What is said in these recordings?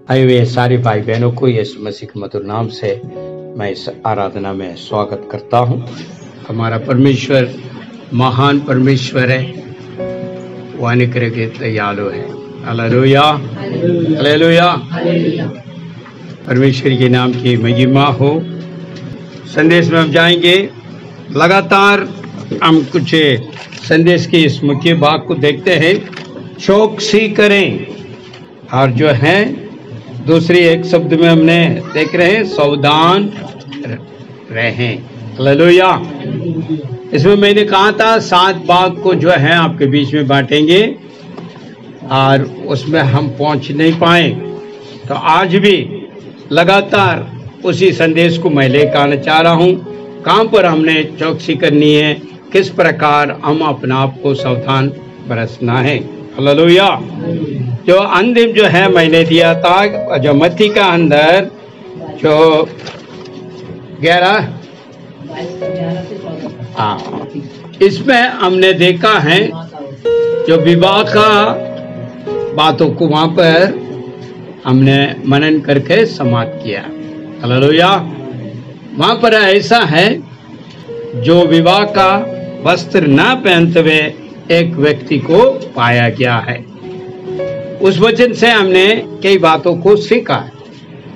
आए हुए सारे भाई बहनों को यीशु मसीह के मधुर नाम से मैं इस आराधना में स्वागत करता हूँ। हमारा परमेश्वर महान परमेश्वर है, वो अनुग्रह के दयालु है। Hallelujah, hallelujah. परमेश्वर के नाम की महिमा हो। संदेश में हम जाएंगे। लगातार हम कुछ संदेश के इस मुख्य भाग को देखते हैं, चौकसी करें। और जो है दूसरी एक शब्द में हमने देख रहे हैं, सावधान रहें। हालेलुया। इसमें मैंने कहा था 7 भाग को जो है आपके बीच में बांटेंगे और उसमें हम पहुंच नहीं पाए, तो आज भी लगातार उसी संदेश को मैं लेकर आना चाह रहा हूं। कहां पर हमने चौकसी करनी है, किस प्रकार हम अपने आप को सावधान बरसना है। हालेलुया। जो अंतिम जो है मैंने दिया था, जो मत्ती का अंदर जो 11 इसमें हमने देखा है जो विवाह का बातों को वहां पर हमने मनन करके समाप्त किया। हालेलुया। वहां पर ऐसा है, जो विवाह का वस्त्र न पहनते हुए एक व्यक्ति को पाया गया है। उस वचन से हमने कई बातों को सीखा है।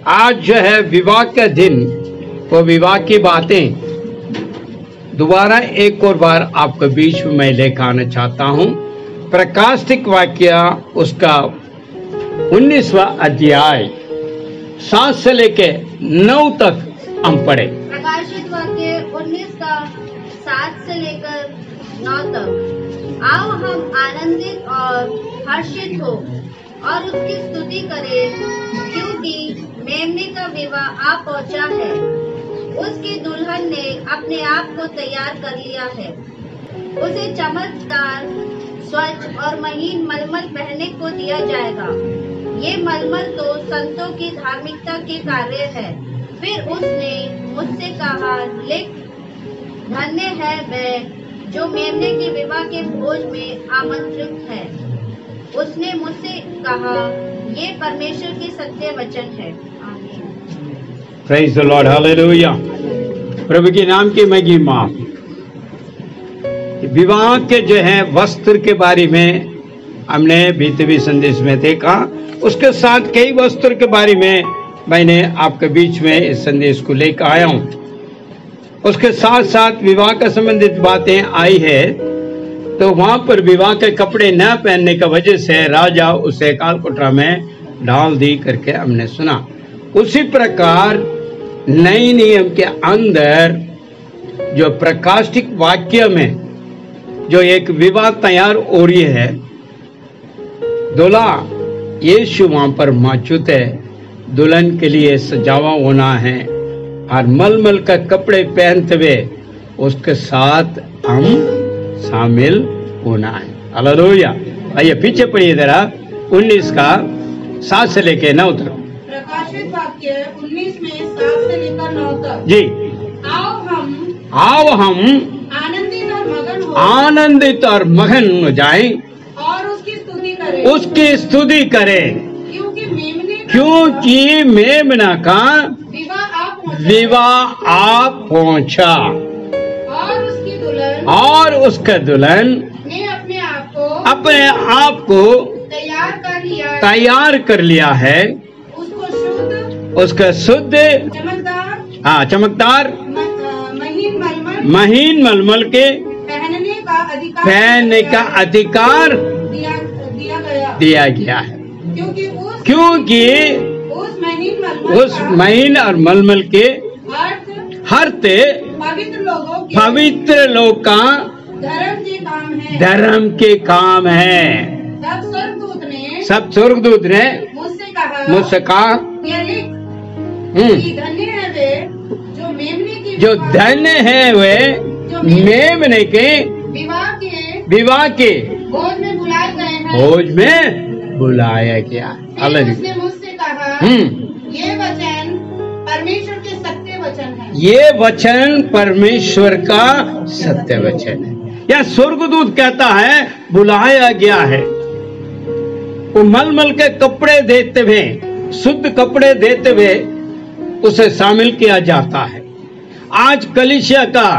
आज जो है विवाह का दिन, वो विवाह की बातें दोबारा एक और बार आपके बीच में मैं लेकर आना चाहता हूं। प्रकाशिक वाक्य उसका 19वां अध्याय 7 से लेके 9 तक हम पढ़े। प्रकाशित वाक्य 19 का 7 से लेकर 9 तक। आओ हम आनंदित और हर्षित हो और उसकी स्तुति करें, क्योंकि मेमने का विवाह आ पहुंचा है। उसकी दुल्हन ने अपने आप को तैयार कर लिया है। उसे चमकदार, स्वच्छ और महीन मलमल पहनने को दिया जाएगा। ये मलमल तो संतों की धार्मिकता के कार्य है। फिर उसने मुझसे कहा, लिख, धन्य है वह जो मेमने के विवाह के भोज में आमंत्रित है। उसने मुझसे कहा, ये परमेश्वर के सत्य वचन है। आमीन। Praise the Lord. हालेलुया। प्रभु के नाम की महिमा। विवाह के जो है वस्त्र के बारे में हमने बीते संदेश में देखा। उसके साथ कई वस्त्र के बारे में मैंने आपके बीच में इस संदेश को लेकर आया हूं। उसके साथ साथ विवाह का संबंधित बातें आई है, तो वहां पर विवाह के कपड़े न पहनने की वजह से राजा उसे काल कोठरा में डाल दी करके हमने सुना। उसी प्रकार नए नियम के अंदर जो प्रकाशिक वाक्य में जो एक विवाह तैयार हो रही है, दूल्हा यीशु वहां पर मौजूद है, दुल्हन के लिए सजावा होना है और मलमल का कपड़े पहनते हुए उसके साथ हम शामिल होना है। हालेलुया। आइए पीछे पढ़िए जरा, 19 का 7 से लेकर 9 तक। प्रकाशित वाक्य 19 में 7 से लेकर 9 तक। जी। आओ हम आनंदित और मगन हो जाएं और उसकी स्तुति करें, क्योंकि मेमना का विवाह आप पहुंचा और उसका दुल्हन ने अपने आप को तैयार कर लिया है। उसका शुद्ध, चमकदार, महीन मलमल के पहनने का अधिकार दिया गया है, क्योंकि उस महीन और मलमल के अर्थ पवित्र लोग का धर्म के काम है। सब स्वर्गदूत ने मुझसे कहा, जो धन्य है वे मेमने के विवाह के भोज में बुलाया गया। उसने मुझसे कहा, ये वचन परमेश्वर के सत्य वचन है। ये वचन परमेश्वर का सत्य वचन है। या स्वर्गदूत कहता है बुलाया गया है। वो मलमल के कपड़े देते हुए शुद्ध कपड़े देते हुए उसे शामिल किया जाता है। आज कलीसिया का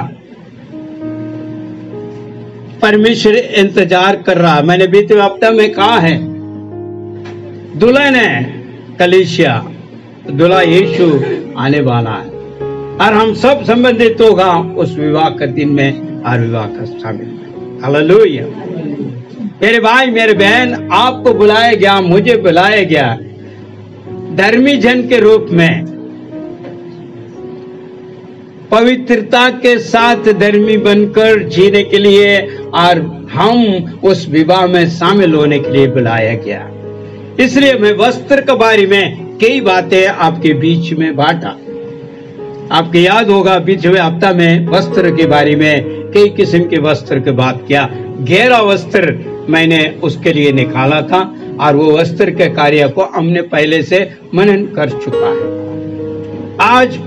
परमेश्वर इंतजार कर रहा है। मैंने बीते हफ्ते में कहा है, दुल्हन है कलीसिया, दूल्हा यीशु आने वाला है और हम सब संबंधित होगा उस विवाह के दिन में और विवाह का शामिल में। हालेलुया। मेरे भाई मेरे बहन, आपको बुलाया गया, मुझे बुलाया गया धर्मी जन के रूप में, पवित्रता के साथ धर्मी बनकर जीने के लिए और हम उस विवाह में शामिल होने के लिए बुलाया गया। इसलिए मैं वस्त्र के बारे में कई बातें आपके बीच में बांटा। आपको याद होगा पिछले हफ्ता में वस्त्र के बारे में कई किस्म के वस्त्र की बात किया। 11 वस्त्र मैंने उसके लिए निकाला था और वो वस्त्र के कार्य को हमने पहले से मनन कर चुका है। आज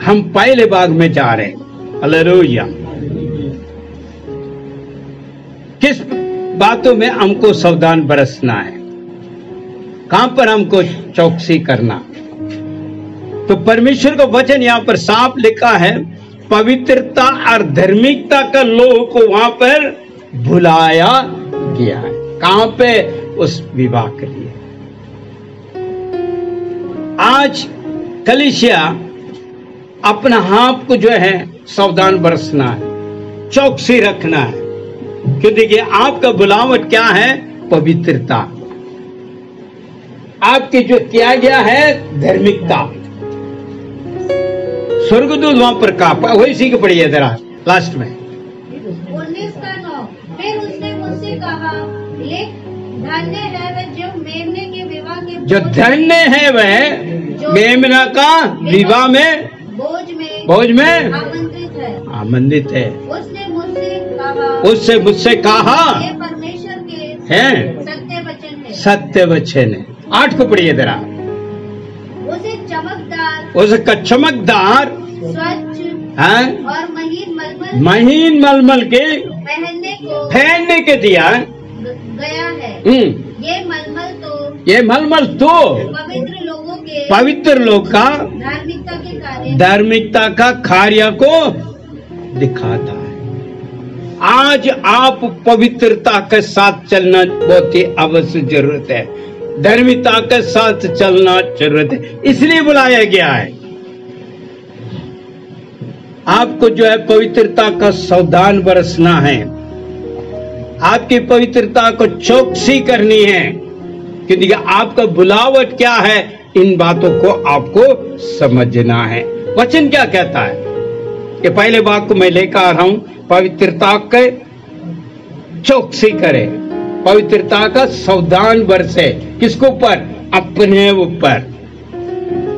हम पहले भाग में जा रहे हैं। हालेलुया। किस बातों में हमको सावधान बरसना है, कहां पर हमको चौकसी करना। तो परमेश्वर का वचन यहाँ पर साफ लिखा है, पवित्रता और धार्मिकता का लोग को वहां पर बुलाया गया है। कहां पे? उस विवाह के लिए। आज कलीसिया अपना आप को जो है सावधान बरसना है, चौकसी रखना है, क्योंकि देखिए आपका बुलावट क्या है? पवित्रता। आपके जो किया गया है धार्मिकता। स्वर्गदूत वहां पर कहा, वही सीख पड़ी है जरा लास्ट में 19:9। फिर उसने मुझसे कहा, लेख धन्य है वह जो मेमने के विवाह के जो धन्य है वह मेमना का विवाह में भोज में आमंत्रित है। उससे मुझसे कहा, ये परमेश्वर के हैं सत्य वचन है। सत्य वचन है। 8 को पढ़िए जरा। उसका चमकदार स्वच्छ है और महीन मलमल के पहनने के दिया गया है। ये मलमल तो पवित्र लोग का धार्मिकता का कार्य को दिखाता है। आज आप पवित्रता के साथ चलना बहुत ही आवश्यक जरूरत है, धार्मिकता के साथ चलना जरूरत है, इसलिए बुलाया गया है। आपको जो है पवित्रता का सावधान बरसना है, आपकी पवित्रता को चौकसी करनी है, क्योंकि आपका बुलावट क्या है, इन बातों को आपको समझना है। वचन क्या कहता है कि पहले बात को मैं लेकर आ रहा हूं, पवित्रता के चौकसी करे, पवित्रता का सावधान बरसे। किसके ऊपर? अपने ऊपर।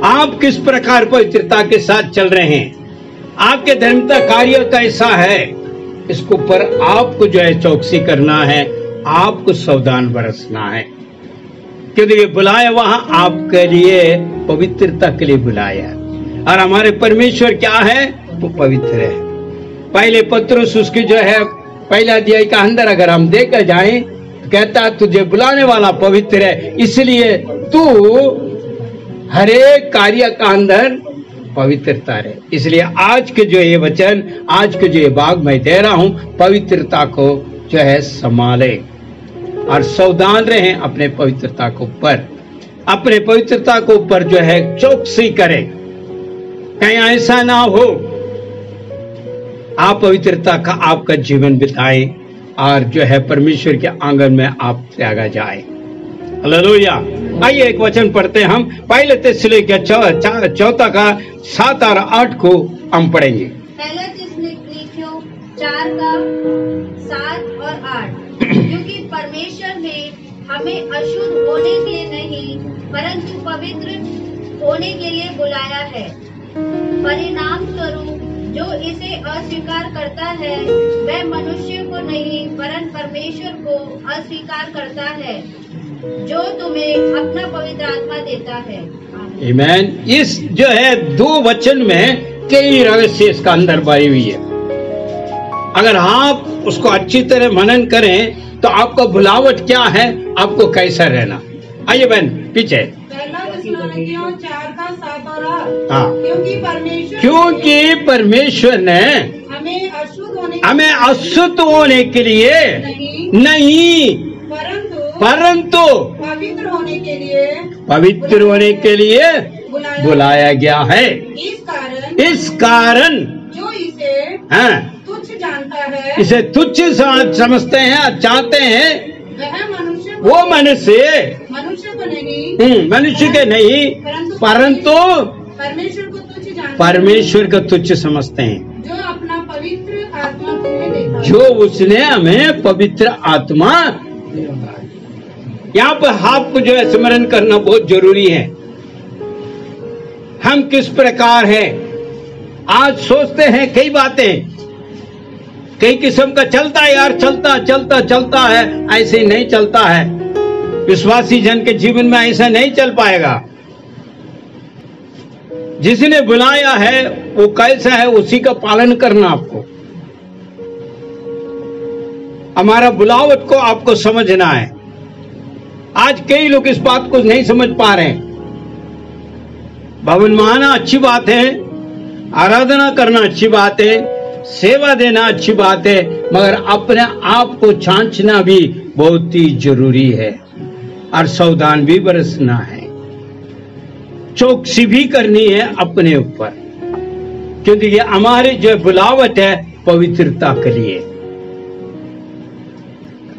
आप किस प्रकार पवित्रता के साथ चल रहे हैं, आपके धर्मता कार्य कैसा है, इसके ऊपर आपको जो है चौकसी करना है, आपको सावधान बरसना है, क्योंकि ये बुलाया वहां आपके लिए पवित्रता के लिए बुलाया। और हमारे परमेश्वर क्या है? वो पवित्र है। पहले पत्रुस उसकी जो है पहला अध्याय का अंदर अगर हम देखकर जाएं तो कहता है तुझे बुलाने वाला पवित्र है, इसलिए तू हर एक कार्य का अंदर पवित्रता रहे। इसलिए आज के जो ये वचन, आज के जो ये भाग मैं दे रहा हूं, पवित्रता को जो है संभाले और सावधान रहें अपने पवित्रता के ऊपर, अपने पवित्रता के ऊपर जो है चौकसी करें, कहीं ऐसा ना हो आप पवित्रता का आपका जीवन बिताएं और जो है परमेश्वर के आंगन में आप त्यागा जाए। हालेलुया। आइए एक वचन पढ़ते हैं हम, पहले थिस्सलुनीके चौथा का 7 और 8 को हम पढ़ेंगे। पहला थिस्सलुनीकियों 4 का 7 और 8। क्योंकि परमेश्वर ने हमें अशुद्ध होने के लिए नहीं परंतु पवित्र होने के लिए बुलाया है। परिणाम स्वरूप जो इसे अस्वीकार करता है वह मनुष्य को नहीं वरन परमेश्वर को अस्वीकार करता है जो तुम्हें अपना पवित्र आत्मा देता है। आमीन। इस जो है 2 वचन में कई रहस्य इसका अंदर भरी हुई है। अगर आप उसको अच्छी तरह मनन करें तो आपका बुलावट क्या है, आपको कैसा रहना। आइए बहन पीछे। पहला थिस्सलुनीकियों 4:7 और 8। हाँ, क्योंकि परमेश्वर ने हमें अशुद्ध होने के लिए नहीं, परंतु पवित्र होने के लिए बुलाया गया है। इस कारण तुच्छ जानता है, इसे तुच्छ समझते हैं, चाहते हैं, वो मनुष्य के नहीं, परंतु परमेश्वर को तुच्छ समझते हैं, जो अपना पवित्र आत्मा तुम्हें देता है, जो उसने हमें पवित्र आत्मा। यहाँ पर आपको जो है स्मरण करना बहुत जरूरी है। हम किस प्रकार हैं, आज सोचते हैं कई बातें, कई किस्म का चलता है यार, चलता है, ऐसे नहीं चलता है। विश्वासी जन के जीवन में ऐसा नहीं चल पाएगा। जिसने बुलाया है वो कैसा है, उसी का पालन करना आपको। हमारा बुलावट को आपको समझना है। आज कई लोग इस बात को नहीं समझ पा रहे हैं। भवन में आना अच्छी बात है, आराधना करना अच्छी बात है, सेवा देना अच्छी बात है, मगर अपने आप को जांचना भी बहुत ही जरूरी है और सावधान भी बरसना है, चौकसी भी करनी है अपने ऊपर, क्योंकि ये हमारी जो बुलावट है पवित्रता के लिए।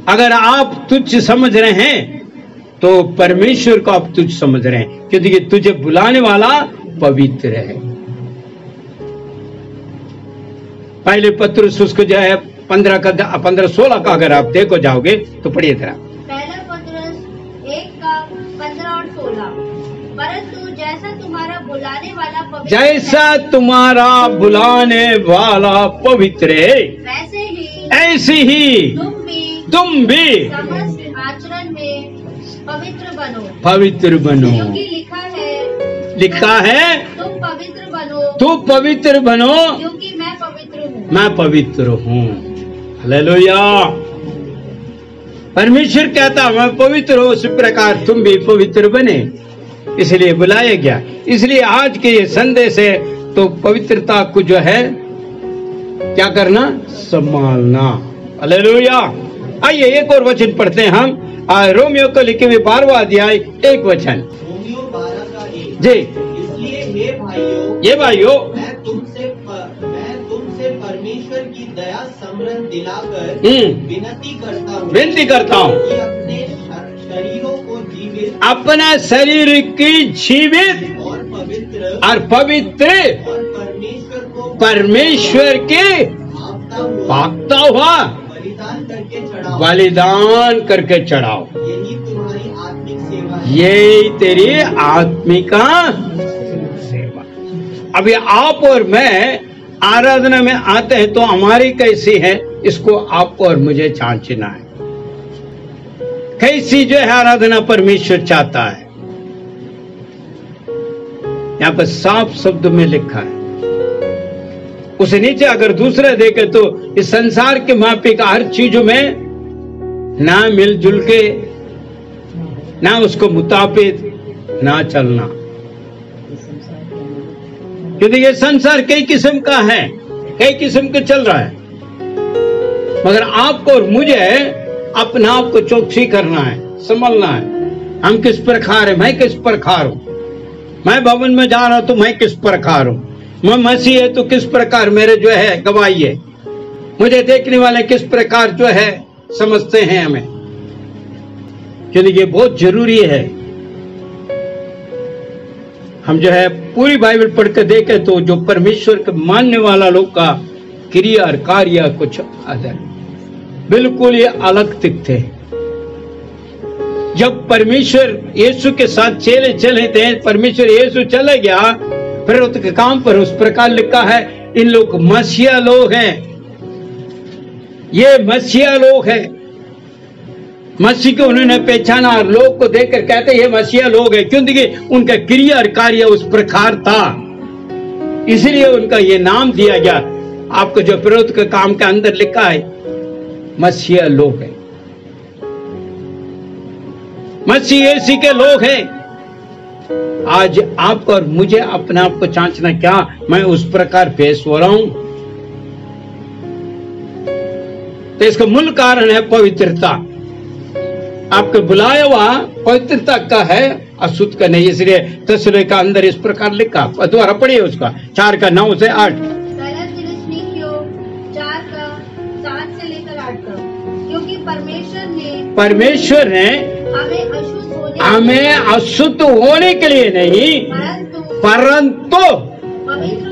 अगर आप तुच्छ समझ रहे हैं तो परमेश्वर को आप तुच्छ समझ रहे हैं, क्योंकि तुझे बुलाने वाला पवित्र है। पहले पत्रुस उसको जो है 15-16 का अगर आप देखो जाओगे तो पढ़िए जरा। पहला पत्रुस 1:15 और 16। परंतु जैसा तुम्हारा बुलाने वाला पवित्र है, ऐसे ही तुम भी समस्त आचरण में पवित्र बनो। क्योंकि लिखा है तुम पवित्र बनो, क्योंकि क्योंकि मैं पवित्र हूँ। हालेलुया। परमेश्वर कहता मैं पवित्र हूँ, उसी प्रकार तुम भी पवित्र बने, इसलिए बुलाया गया। इसलिए आज के ये संदेश है तो पवित्रता को जो है क्या करना, संभालना। हालेलुया। आइए एक और वचन पढ़ते हैं हम, रोमियो को लिखे हुए 12वां अध्याय 1 वचन। रोमियो 12:1। जी। इसलिए ये भाइयों मैं तुमसे परमेश्वर की दया समरण दिलाकर विनती करता हूँ कि अपने शरीरों को जीवित, अपना शरीर की जीवित और पवित्र परमेश्वर के भागता हुआ बलिदान करके चढ़ाओ। यही तुम्हारी आत्मिक सेवा है। यही तेरी आत्मिका सेवा। अभी आप और मैं आराधना में आते हैं तो हमारी कैसी है, इसको आपको और मुझे जांचना है। कैसी जो है आराधना परमेश्वर चाहता है, यहाँ पर साफ शब्द में लिखा है। उसे नीचे अगर दूसरे देखे तो इस संसार के मापिक हर चीजों में ना मिलजुल के, ना उसको मुताबिक ना चलना, क्योंकि ये संसार कई किस्म का है, कई किस्म के चल रहा है। मगर आपको और मुझे अपने आप को चौकसी करना है, संभलना है। हम किस प्रकार है, मैं किस प्रकार हूं। मैं भवन में जा रहा हूं तो मैं किस प्रकार हूं। मैं मसीह है तो किस प्रकार मेरे जो है गवाही है। मुझे देखने वाले किस प्रकार जो है समझते हैं हमें, क्योंकि ये बहुत जरूरी है। हम जो है पूरी बाइबल पढ़ कर देखें तो जो परमेश्वर के मानने वाला लोग का क्रिया और कार्य कुछ अदर बिल्कुल ये अलग दिखते हैं। जब परमेश्वर यीशु के साथ चेले चले थे, परमेश्वर यीशु चले गया फिर उसके काम पर उस प्रकार लिखा है, इन लोग मसीहा लोग हैं, ये मसीहा लोग हैं। मसीह को उन्होंने पहचाना और लोग को देखकर कहते ये मसीहा लोग हैं, क्योंकि उनका क्रिया और कार्य उस प्रकार था, इसलिए उनका ये नाम दिया गया। आपको जो विरोध के काम के अंदर लिखा है मसीहा लोग हैं, मसीह यीशु के लोग हैं। आज आप और मुझे अपने आप को जांचना, क्या मैं उस प्रकार पेश हो रहा हूं? तो इसका मूल कारण है पवित्रता। आपके बुलाया हुआ पवित्रता का है, अशुद्ध का नहीं। इसलिए तस्वीर का अंदर इस प्रकार लिखा, दोबारा पढ़िए उसका 4:9 से 8। पहला थिस्सलुनीकियों 4:7 से लेकर 8 तक। क्योंकि परमेश्वर ने हमें अशुद्ध होने के लिए नहीं, परंतु पवित्र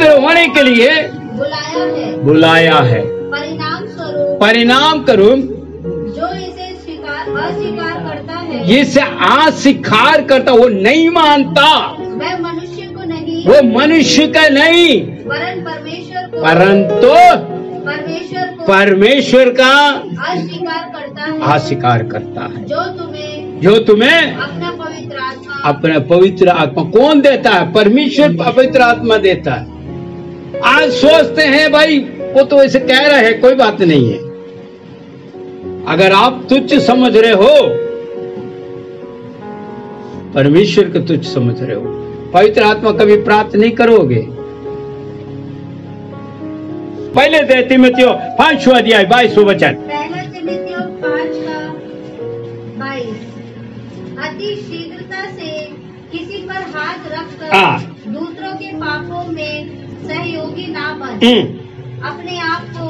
होने के लिए बुलाया है। परिणाम स्वरूप जो इसे अस्वीकार करता है, इसे अस्वीकार करता, वो नहीं मानता, वह मनुष्य को नहीं, वो मनुष्य का नहीं, परंतु परमेश्वर का अस्वीकार करता है। जो तुम्हें अपना पवित्र आत्मा कौन देता है? परमेश्वर पवित्र आत्मा देता है। आज सोचते हैं भाई वो तो ऐसे कह रहे हैं, कोई बात नहीं है। अगर आप तुच्छ समझ रहे हो, परमेश्वर को तुच्छ समझ रहे हो, पवित्र आत्मा कभी प्राप्त नहीं करोगे। पहले तीमुथियों 5वां अध्याय 22वां वचन। पहला तीमुथियों 5:22। अति शीघ्रता से किसी पर हाथ रखकर दूसरों के पापों में सहयोगी ना बन, अपने आप को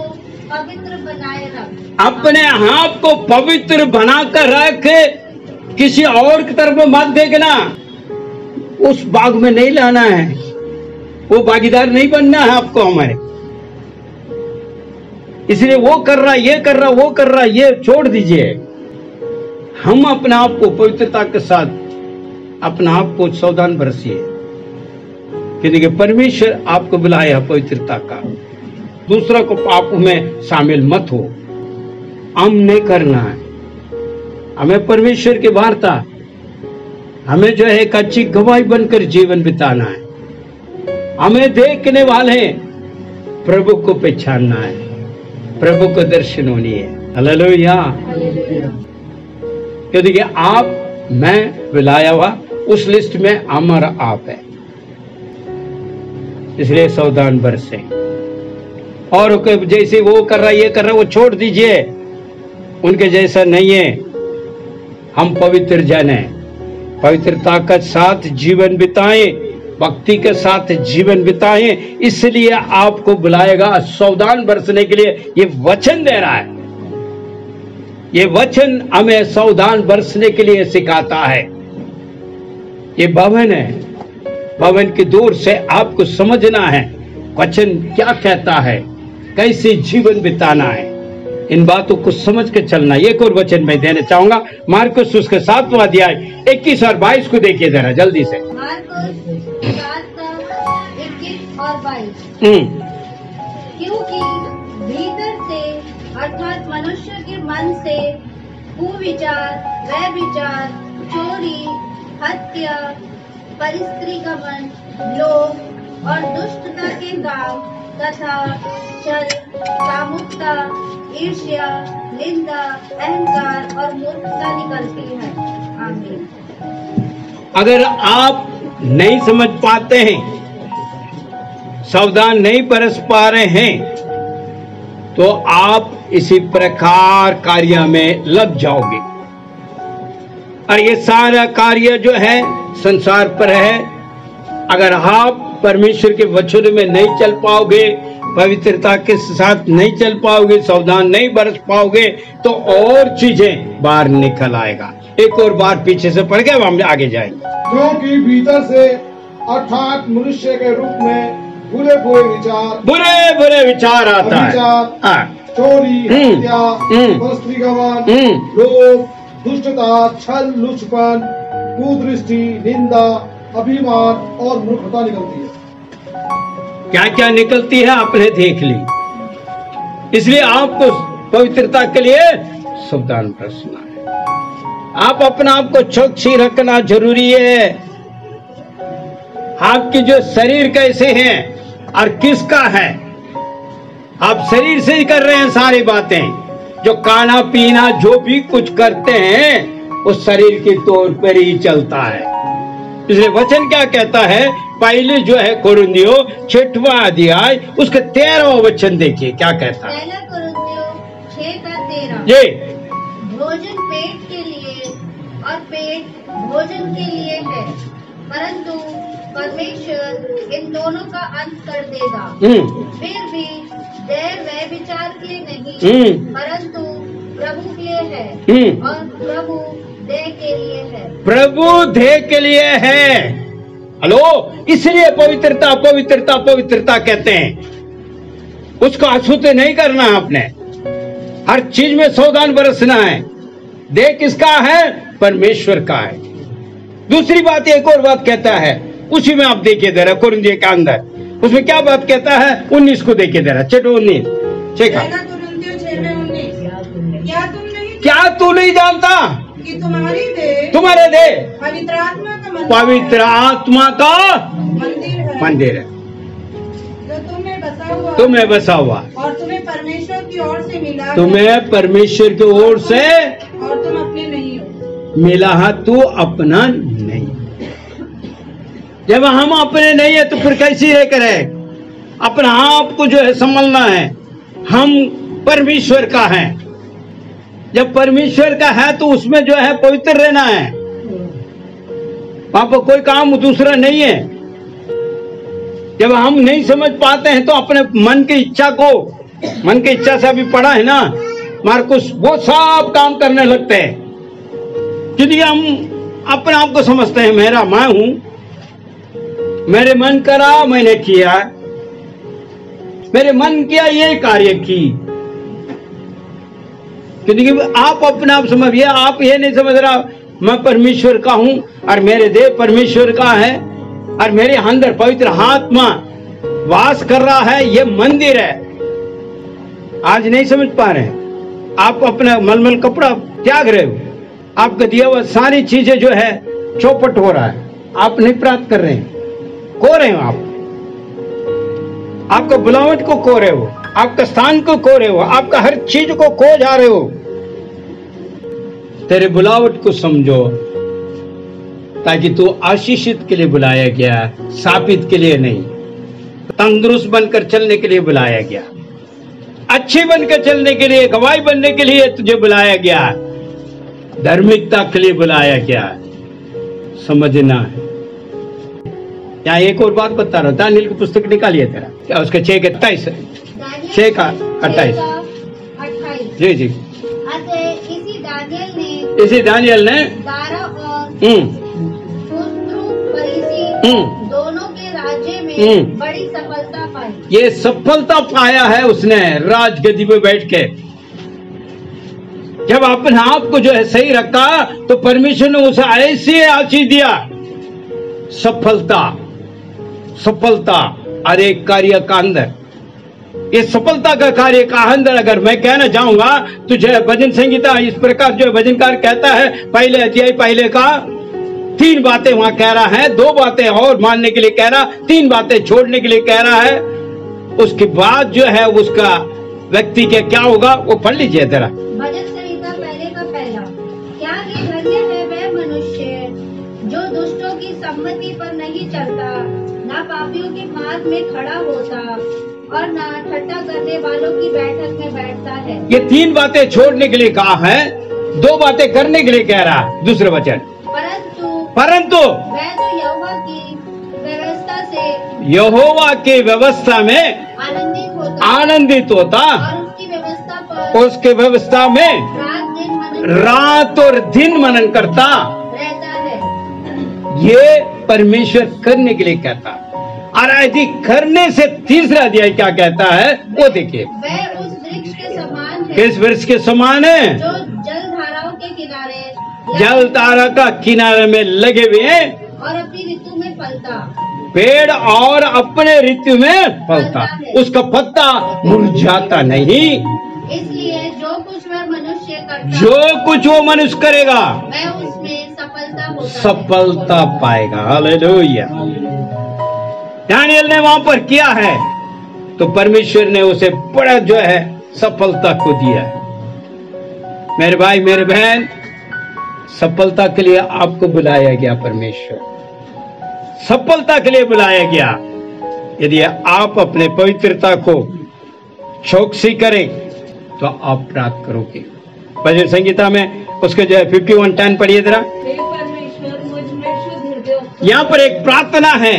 पवित्र बनाए रख। अपने आप को पवित्र बनाकर रख, किसी और की तरफ मत देखना। उस बाग में नहीं लाना है, वो भागीदार नहीं बनना है आपको हमारे। इसलिए वो कर रहा, ये कर रहा, वो कर रहा, ये छोड़ दीजिए। हम अपने आप को पवित्रता के साथ अपना आप को सावधान बरसिए, क्योंकि परमेश्वर आपको बुलाया पवित्रता का। दूसरा को पाप में शामिल मत हो, हम नहीं करना है। हमें परमेश्वर की वार्ता, हमें जो है एक अच्छी गवाही बनकर जीवन बिताना है। हमें देखने वाले प्रभु को पहचानना है, प्रभु को दर्शन होनी है। हालेलुया। क्योंकि आप, मैं बुलाया हुआ, उस लिस्ट में हमारा आप है। इसलिए सावधान बरसे। और जैसे वो कर रहा, ये कर रहा, वो छोड़ दीजिए, उनके जैसा नहीं है। हम पवित्र जन हैं, पवित्रता के साथ जीवन बिताएं, भक्ति के साथ जीवन बिताएं। इसलिए आपको बुलाएगा सावधान बरसने के लिए। ये वचन दे रहा है, ये वचन हमें सावधान बरसने के लिए सिखाता है। ये भवन है, भवन की दूर से आपको समझना है वचन क्या कहता है, कैसे जीवन बिताना है। इन बातों को समझ के चलना। एक और वचन मैं देना चाहूंगा, मार्कुस उसके 7वां अध्याय 21 और 22 को देखिए जरा जल्दी से। मार्कुस 7:21 और 22। क्योंकि भीतर से अर्थात मनुष्य के मन से कुविचार, व्यभिचार, चोरी, हत्या, परस्त्रीगमन, लोभ और दुष्टता के काम तथा छल, कामुकता, ईर्ष्या, निंदा, अहंकार और मूर्खता निकलती है। आमीन। अगर आप नहीं समझ पाते हैं, सावधान नहीं बरस पा रहे हैं, तो आप इसी प्रकार कार्य में लग जाओगे। और ये सारा कार्य जो है संसार पर है। अगर आप परमेश्वर के वचन में नहीं चल पाओगे, पवित्रता के साथ नहीं चल पाओगे, सावधान नहीं बरस पाओगे, तो और चीजें बाहर निकल आएगा। एक और बार पीछे से पढ़ के हम आगे जाएंगे। क्योंकि भीतर से अर्थात मनुष्य के रूप में बुरे बुरे विचार आता है। चोरी, हत्या, परस्त्रीगमन, लोभ, दुष्टता, छल, लुचपन, कुदृष्टि, निंदा, अभिमान और मूर्खता निकलती है। क्या क्या निकलती है आपने देख ली। इसलिए आपको पवित्रता के लिए सावधान बरसना है। आप अपना आप को चौकसी रखना जरूरी है। आपकी जो शरीर कैसे हैं और किसका है, आप शरीर से ही कर रहे हैं सारी बातें। जो खाना पीना जो भी कुछ करते हैं वो शरीर के तौर पर ही चलता है। इसलिए वचन क्या कहता है, पहले जो है कोरिन्थियों 6वां अध्याय उसके 13वां वचन देखिए क्या कहता है। पहला कोरिन्थियों 6:13 ये भोजन पेट के लिए और पेट भोजन के लिए है, परंतु परमेश्वर इन दोनों का अंत कर देगा। फिर भी देह वह विचार के लिए नहीं, परंतु प्रभु के लिए है, और प्रभु देह के लिए है। प्रभु देह के लिए है। हेलो, इसलिए पवित्रता पवित्रता पवित्रता कहते हैं। उसको अशुद्ध नहीं करना है, आपने हर चीज में सावधान बरसना है। देह किसका है? परमेश्वर का है। दूसरी बात, एक और बात कहता है, उसी में आप देखिए जरा कोरिन्थियों के अंदर, उसमें क्या बात कहता है? 19 को देखिए जरा, 6:19 क्या तू नहीं जानता कि तुम्हारे देह पवित्र आत्मा का मंदिर है, जो तुम्हें बसा हुआ, और तुम्हें परमेश्वर की ओर से मिला, तुम्हें परमेश्वर की ओर से और तुम अपने नहीं हो। मिला है, तू अपना नहीं। जब हम अपने नहीं है तो फिर कैसी रहकर है? अपना आप को जो है संभलना है। हम परमेश्वर का है। जब परमेश्वर का है तो उसमें जो है पवित्र रहना है। वहां पर कोई काम दूसरा नहीं है। जब हम नहीं समझ पाते हैं तो अपने मन की इच्छा से अभी पढ़ा है ना मार्कुस, वो सब काम करने लगते हैं, क्योंकि हम अपने आप को समझते हैं मेरा मैं हूं, मेरे मन करा मैंने किया, मेरे मन किया ये कार्य की। क्योंकि आप अपने आप समझिए, आप ये नहीं समझ रहा मैं परमेश्वर का हूं और मेरे देह परमेश्वर का है और मेरे अंदर पवित्र आत्मा वास कर रहा है, ये मंदिर है। आज नहीं समझ पा रहे हैं। आप अपना मलमल कपड़ा त्याग रहे हो, आपका दिया हुआ सारी चीजें जो है चौपट हो रहा है, आप नहीं प्राप्त कर रहे हैं, खो रहे हो। आपका बुलावट को खो रहे हो, आपका स्थान को खो रहे हो, आपका हर चीज को खो जा रहे हो। तेरे बुलावट को समझो, ताकि तू आशीषित के लिए बुलाया गया, साबित के लिए नहीं। तंदुरुस्त बनकर चलने के लिए बुलाया गया, अच्छे बनकर चलने के लिए, गवाही बनने के लिए तुझे बुलाया गया, धार्मिकता के लिए बुलाया गया। समझना है। यहाँ एक और बात बता रहा हूँ, दानियेल की पुस्तक निकालिए तेरा, क्या उसके 6:28 जी जी। इसी दानियेल ने 12 और दोनों के राज्य में बड़ी सफलता पाई। ये सफलता पाया है उसने राजगद्दी पे बैठ के। जब अपने आप को जो है सही रखा तो परमेश्वर ने उसे ऐसे आशीष दिया। सफलता अरे कार्य का अंदर, ये सफलता का कार्य का अंदर अगर मैं कहना चाहूंगा तो जो है भजन संगीता इस प्रकार जो है भजनकार कहता है, पहले अध्याय पहले का 3 बातें वहां कह रहा है, 2 बातें और मानने के लिए कह रहा, 3 बातें छोड़ने के लिए कह रहा है। उसके बाद जो है उसका व्यक्ति के क्या होगा वो पढ़ लीजिए जरा। भजन संहिता पहले का पहला, क्या ही धन्य है वह मनुष्य जो दुष्टों की सम्मति पर नहीं चलता, ना पापियों के मार्ग में खड़ा होता और ना ठट्ठा करने वालों की बैठक में बैठता है। ये 3 बातें छोड़ने के लिए कहा है, 2 बातें करने के लिए कह रहा है। दूसरे वचन, परंतु वह तो यहोवा की व्यवस्था में आनंदित होता और उसके व्यवस्था में रात और दिन मनन करता रहता है। ये परमेश्वर करने के लिए कहता। और यदि करने से तीसरा अध्याय क्या कहता है वो देखिए, वह उस वृक्ष के समान है। किस वृक्ष के समान है? जो जलधाराओं के किनारे, जलधारा का किनारे में लगे हुए हैं और अपनी ऋतु में फलता, पेड़ और अपने ऋतु में फलता, उसका पत्ता मुरझाता नहीं। इसलिए जो कुछ वह मनुष्य करता, जो कुछ वो मनुष्य करेगा वह उसमें सफलता पाएगा। हालेलुया। दानियेल ने वहां पर किया है तो परमेश्वर ने उसे बड़ा जो है सफलता को दिया है। मेरे भाई मेरे बहन, सफलता के लिए आपको बुलाया गया परमेश्वर। सफलता के लिए बुलाया गया। यदि आप अपने पवित्रता को चौकसी करें तो आप प्राप्त करोगे। भजन संगीता में उसके जो है 51:10 पढ़िए जरा। हे परमेश्वर, मुझ में शुद्ध हृदय। यहाँ पर एक प्रार्थना है,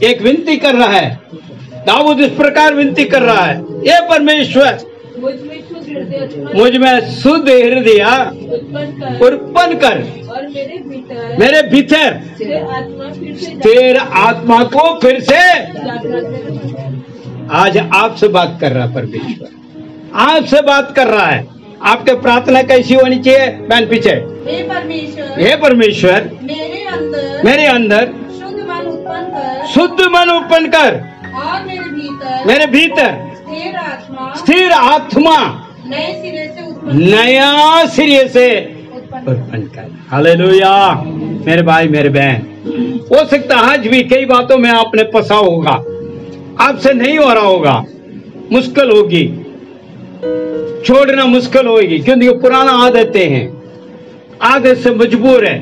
एक विनती कर रहा है। दाऊद इस प्रकार विनती कर रहा है, हे परमेश्वर, मुझ में शुद्ध हृदय मुझ में शुद्ध हृदय उत्पन्न कर और मेरे भीतर तेरा आत्मा को फिर से। आज आपसे बात कर रहा है परमेश्वर, आपसे बात कर रहा है। आपके प्रार्थना कैसी होनी चाहिए? बहन पीछे। हे परमेश्वर, मेरे अंदर शुद्ध मन उत्पन्न कर और मेरे भीतर स्थिर आत्मा नया सिरे से उत्पन्न कर। हालेलुया। मेरे भाई मेरे बहन, हो सकता है आज भी कई बातों में आपने फंसा होगा, आपसे नहीं हो रहा होगा, मुश्किल होगी, छोड़ना मुश्किल होगी, क्योंकि पुराना आदतें हैं, आदत से मजबूर है।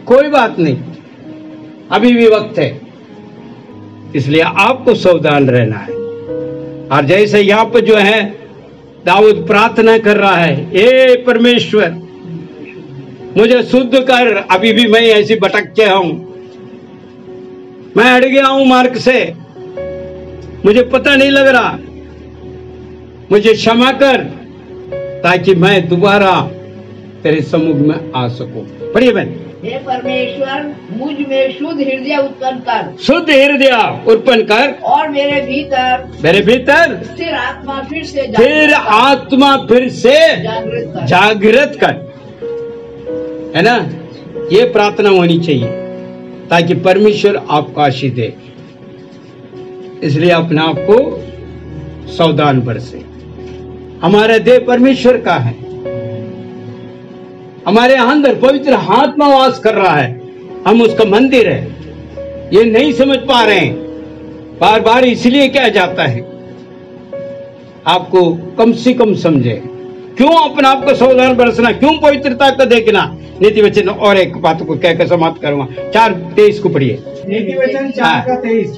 कोई बात नहीं, अभी भी वक्त है, इसलिए आपको सावधान रहना है। और जैसे यहाँ पर जो है दाऊद प्रार्थना कर रहा है, हे परमेश्वर मुझे शुद्ध कर, अभी भी मैं ऐसी भटक के हूं, मैं अड़ गया हूं मार्ग से, मुझे पता नहीं लग रहा, मुझे क्षमा कर ताकि मैं दोबारा तेरे सम्मुख में आ सकूं। पढ़िए बहन। हे परमेश्वर, मुझ में शुद्ध हृदय उत्पन्न कर, शुद्ध हृदय उत्पन्न कर और मेरे भीतर स्थिर आत्मा फिर से जागृत कर। है ना, ये प्रार्थना होनी चाहिए ताकि परमेश्वर आपको आशीष दे। इसलिए अपने आप को सावधान बरसे। हमारा देह परमेश्वर का है, हमारे अंदर पवित्र आत्मा वास कर रहा है, हम उसका मंदिर है। ये नहीं समझ पा रहे हैं, बार बार इसलिए क्या जाता है, आपको कम से कम समझे। क्यों अपने आप को सावधान बरसना, क्यों पवित्रता को देखना। नीति वचन और एक बात को कहकर समाप्त करूंगा, 4:23 को पढ़िए। नीति वचन 4:23,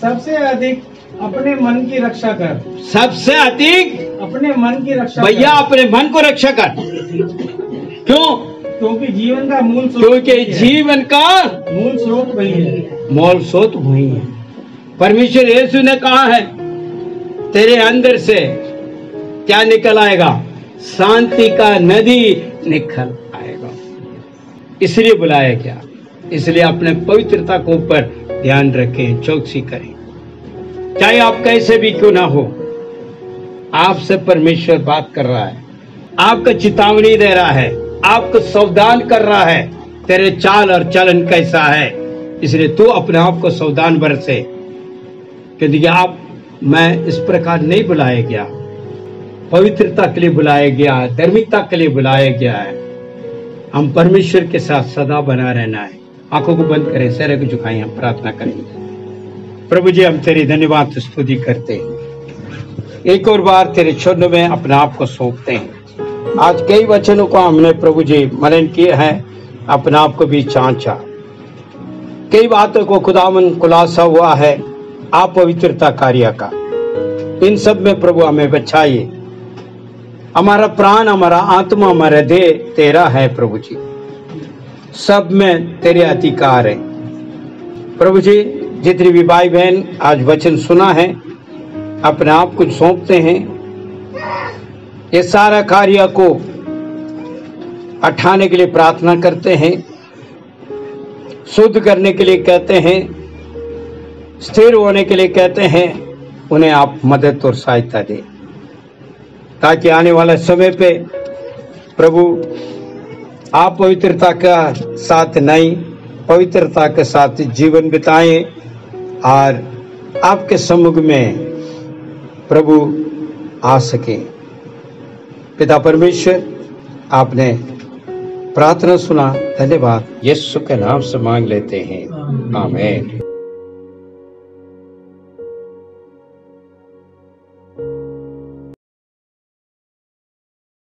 सबसे अधिक अपने मन की रक्षा कर। सबसे अधिक अपने मन की रक्षा भैया, अपने मन को रक्षा कर। क्यों? क्योंकि जीवन का मूल स्रोत वही है। मूल स्रोत वही है। परमेश्वर यीशु ने कहा है, तेरे अंदर से क्या निकल आएगा? शांति का नदी निकल आएगा। इसलिए बुलाया गया, इसलिए अपने पवित्रता को ऊपर ध्यान रखें, चौकसी करें। चाहे आप कैसे भी क्यों ना हो, आपसे परमेश्वर बात कर रहा है, आपको चेतावनी दे रहा है, आपको सावधान कर रहा है, तेरे चाल और चलन कैसा है। इसलिए तू अपने आप को सावधान बरसे, क्योंकि आप मैं इस प्रकार नहीं बुलाया गया, पवित्रता के लिए बुलाया गया, धार्मिकता के लिए बुलाया गया है। हम परमेश्वर के साथ सदा बना रहना है। आंखों को बंद करें, सर को झुकाएं, हम प्रार्थना करेंगे। प्रभु जी, हम तेरी धन्यवाद स्तुति करते हैं, एक और बार तेरे चरणों में अपने आप को सौंपते हैं। आज कई वचनों को हमने प्रभु जी मनन किए हैं, अपने आप को भी जांचा, कई बातों को खुदावन खुलासा हुआ है आप पवित्रता कार्य का। इन सब में प्रभु हमें बचाइए। हमारा प्राण, हमारा आत्मा, हमारा देह तेरा है प्रभु जी, सब में तेरे अधिकार है प्रभु जी। जितनी भी भाई बहन आज वचन सुना है, अपने आप को सौंपते हैं, ये सारा कार्य को उठाने के लिए प्रार्थना करते हैं, शुद्ध करने के लिए कहते हैं, स्थिर होने के लिए कहते हैं। उन्हें आप मदद और सहायता दें, ताकि आने वाला समय पे प्रभु आप पवित्रता का साथ नहीं, पवित्रता के साथ जीवन बिताएं और आपके सम्मुख में प्रभु आ सके। पिता परमेश्वर, आपने प्रार्थना सुना, धन्यवाद। यीशु के नाम से मांग लेते हैं, आमीन।